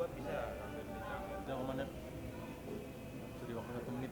Jangan komandan. Sudah waktu 1 menit.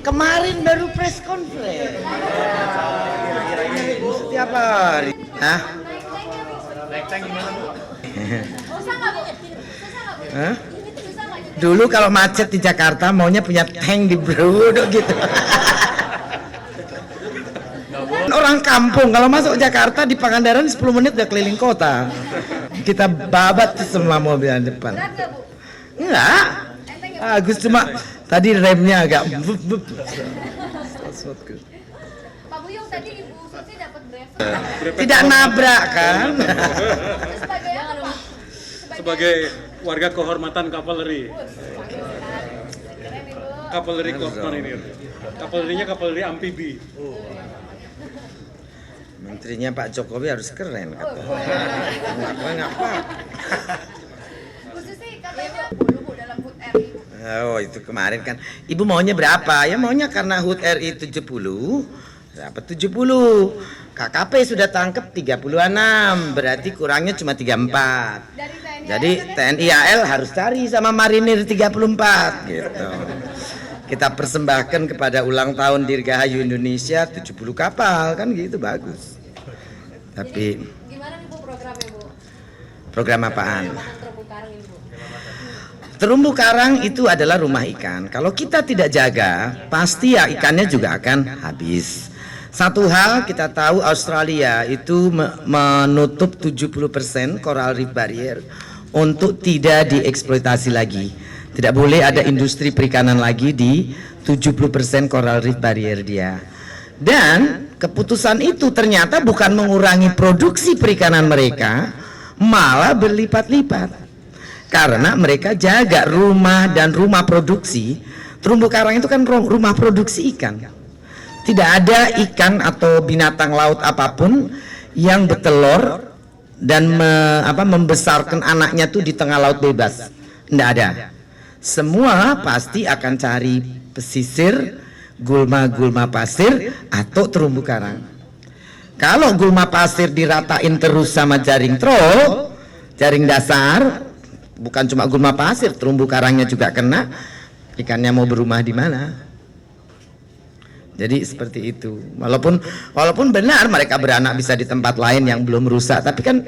Kemarin baru press conference. Setiap hari. Hah? Hah? Dulu kalau macet di Jakarta maunya punya tank di Brodo gitu. Orang kampung kalau masuk Jakarta di Pangandaran 10 menit udah keliling kota. Kita babat semua mobil yang depan. Enggak. Agus cuma tadi remnya agak Pak Buyung tadi Ibu Susi dapat driver. tidak nabrak kan. Sebagai apa, Pak? Sebagai warga kehormatan kavaleri. Keren, Ibu. Kavaleri Corps Marinir. Kavalerinya kavaleri amfibi. Menterinya Pak Jokowi harus keren katanya. Ngapa? Bu Susi katanya dulu Bu dalam HUT RI. Oh itu kemarin kan Ibu maunya berapa? Ya maunya karena HUT RI 70 dapat 70. KKP sudah tangkep 36, berarti kurangnya cuma 34. Dari Jadi TNI AL harus cari sama Marinir 34 gitu. Kita persembahkan kepada ulang tahun Dirgahayu Indonesia 70 kapal kan gitu, bagus. Tapi gimana nih Bu programnya Bu? program apaan? Pengembangan terumbu karang ini Bu. Terumbu karang itu adalah rumah ikan. Kalau kita tidak jaga, pasti ya ikannya juga akan habis. Satu hal kita tahu, Australia itu menutup 70% coral reef barrier untuk tidak dieksploitasi lagi. Tidak boleh ada industri perikanan lagi di 70% coral reef barrier dia. Dan keputusan itu ternyata bukan mengurangi produksi perikanan mereka, malah berlipat-lipat. Karena mereka jaga rumah dan rumah produksi. Terumbu karang itu kan rumah produksi ikan. Tidak ada ikan atau binatang laut apapun yang bertelur dan membesarkan anaknya tuh di tengah laut bebas. Tidak ada. Semua pasti akan cari pesisir, gulma-gulma pasir atau terumbu karang. Kalau gulma pasir diratain terus sama jaring troll, jaring dasar, bukan cuma gulma pasir, terumbu karangnya juga kena, ikannya mau berumah di mana? Jadi seperti itu. Walaupun benar mereka beranak bisa di tempat lain yang belum rusak, tapi kan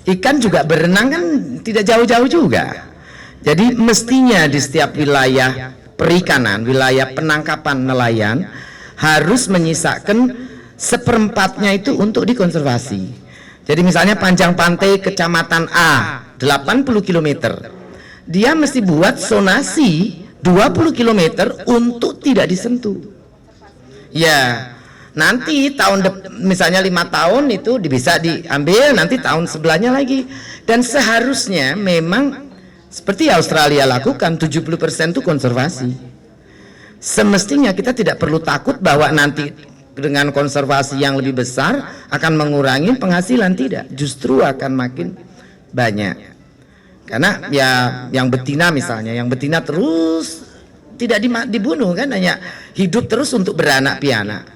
ikan juga berenang kan tidak jauh-jauh juga. Jadi mestinya di setiap wilayah perikanan, wilayah penangkapan nelayan harus menyisakan seperempatnya itu untuk dikonservasi. Jadi misalnya panjang pantai kecamatan A 80 km, dia mesti buat zonasi 20 km untuk tidak disentuh. Ya, nanti misalnya 5 tahun itu bisa diambil, nanti tahun sebelahnya lagi. Dan seharusnya memang seperti Australia lakukan, 70% itu konservasi. Semestinya kita tidak perlu takut bahwa nanti dengan konservasi yang lebih besar akan mengurangi penghasilan, tidak, justru akan makin banyak. Karena ya yang betina misalnya, yang betina terus tidak dibunuh kan, hanya hidup terus untuk beranak pianak.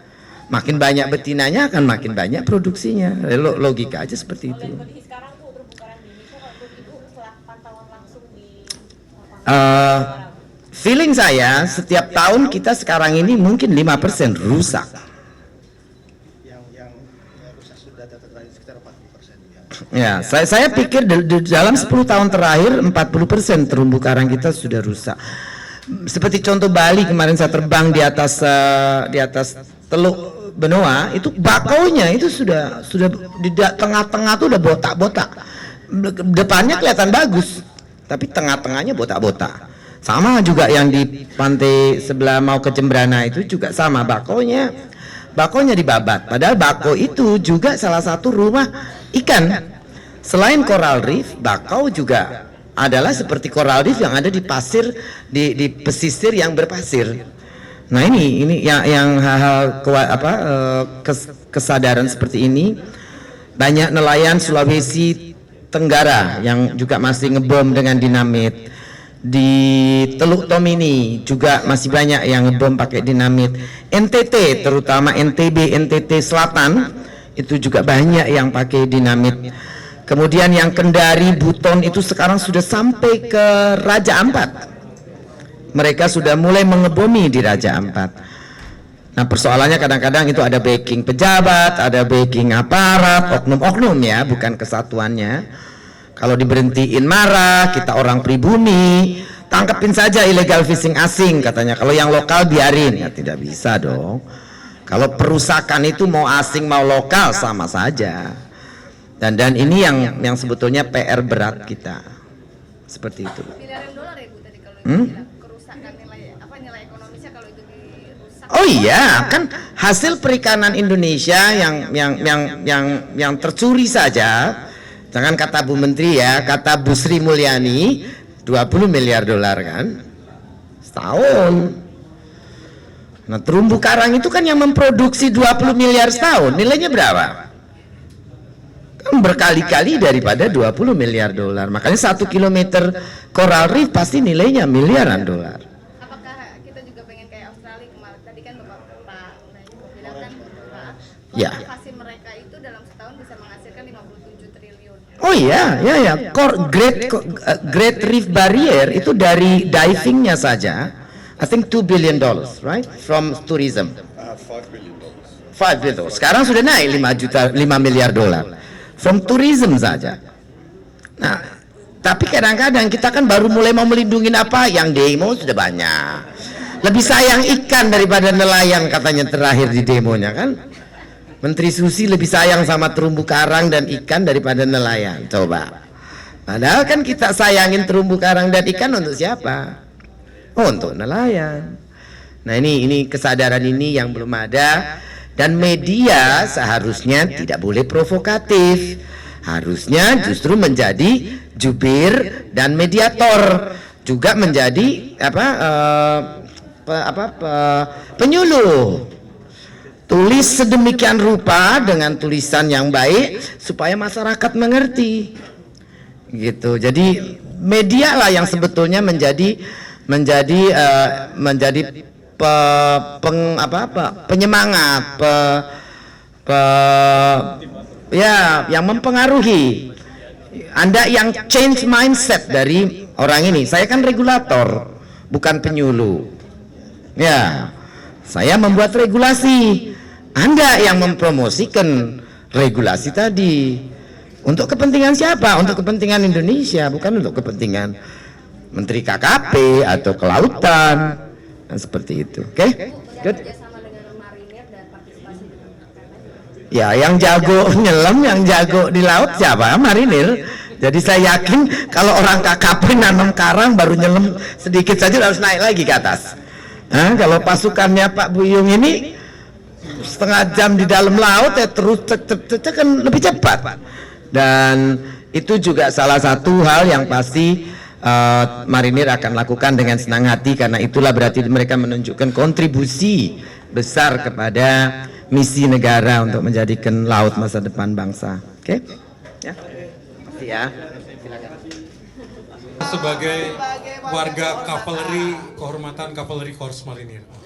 Makin banyak betinanya akan makin banyak produksinya. Logika aja seperti itu. Sekarang Bu, terumbu karang di Indonesia kalau Ibu setelah pantauan langsung di feeling saya setiap tahun kita sekarang ini mungkin 5% rusak. Yang rusak sudah terjadi sekitar 40%. Ya, saya pikir dalam 10 tahun terakhir 40% terumbu karang kita sudah rusak. Seperti contoh Bali kemarin saya terbang di atas Teluk Benoa, itu bakaunya itu sudah di tengah-tengah tuh udah botak-botak. Depannya kelihatan bagus, tapi tengah-tengahnya botak-botak. Sama juga yang di pantai sebelah mau ke Jembrana itu juga sama, bakaunya dibabat. Padahal bakau itu juga salah satu rumah ikan. Selain coral reef, bakau juga adalah seperti coral reef yang ada di pasir, di pesisir yang berpasir. Nah ini yang hal-hal kesadaran seperti ini. Banyak nelayan Sulawesi Tenggara yang juga masih ngebom dengan dinamit. Di Teluk Tomini juga masih banyak yang ngebom pakai dinamit. NTT, terutama NTB, NTT Selatan itu juga banyak yang pakai dinamit. Kemudian yang Kendari, Buton itu sekarang sudah sampai ke Raja Ampat. Mereka sudah mulai mengebomi di Raja Ampat. Nah persoalannya kadang-kadang itu ada backing pejabat, ada backing aparat, oknum-oknum ya, bukan kesatuannya. Kalau diberhentiin marah, kita orang pribumi, tangkepin saja illegal fishing asing katanya. Kalau yang lokal biarin, ya tidak bisa dong. Kalau perusakan itu mau asing mau lokal sama saja. Dan ini yang sebetulnya PR berat kita, seperti itu. Miliaran dolar ya Bu tadi kalau itu bilang kerusakan nilai ekonomisnya kalau itu dirusak. Oh iya, kan hasil perikanan Indonesia yang tercuri saja, jangan kata Bu Menteri ya, kata Bu Sri Mulyani 20 miliar dolar kan setahun. Nah terumbu karang itu kan yang memproduksi 20 miliar setahun, nilainya berapa? Kan berkali-kali daripada 20 miliar dolar. Makanya 1 kilometer coral reef pasti nilainya miliaran dolar. Apakah kita juga pengen kayak Australia kemarin? Tadi kan Pak bilang kan Ya. konservasi mereka itu dalam setahun bisa menghasilkan 57 triliun. Oh iya, Great Reef Barrier itu dari divingnya saja, I think $2 billion, right, from tourism. $5 billion. Sekarang sudah naik 5 miliar dolar, from tourism saja. Nah, tapi kadang-kadang kita kan baru mulai mau melindungi apa, yang demo sudah banyak. Lebih sayang ikan daripada nelayan katanya terakhir di demonya kan. Menteri Susi lebih sayang sama terumbu karang dan ikan daripada nelayan. Coba. Padahal kan kita sayangin terumbu karang dan ikan untuk siapa? Oh, untuk nelayan. Nah, ini kesadaran ini yang belum ada, dan media seharusnya tidak boleh provokatif. Harusnya justru menjadi jubir dan mediator, juga menjadi penyuluh. Tulis sedemikian rupa dengan tulisan yang baik supaya masyarakat mengerti. Gitu. Jadi media lah yang sebetulnya menjadi penyemangat, yang mempengaruhi. Anda yang change mindset dari orang ini. Saya kan regulator, bukan penyuluh. Ya, saya membuat regulasi. Anda yang mempromosikan regulasi tadi. Untuk kepentingan siapa? Untuk kepentingan Indonesia, bukan untuk kepentingan Menteri KKP atau kelautan. Dan seperti itu. Oke? Good. Ya, yang jago nyelam, yang jago di laut siapa? Marinir. Jadi saya yakin kalau orang KKP nanam karang baru nyelam sedikit saja harus naik lagi ke atas. Nah, kalau pasukannya Pak Buyung ini setengah jam di dalam laut terus kan lebih cepat. Dan itu juga salah satu hal yang pasti marinir akan lakukan dengan senang hati, karena itulah berarti mereka menunjukkan kontribusi besar kepada misi negara untuk menjadikan laut masa depan bangsa. Oke? Ya. Makasih ya. Sebagai warga kavaleri, kehormatan kavaleri Korps Marinir.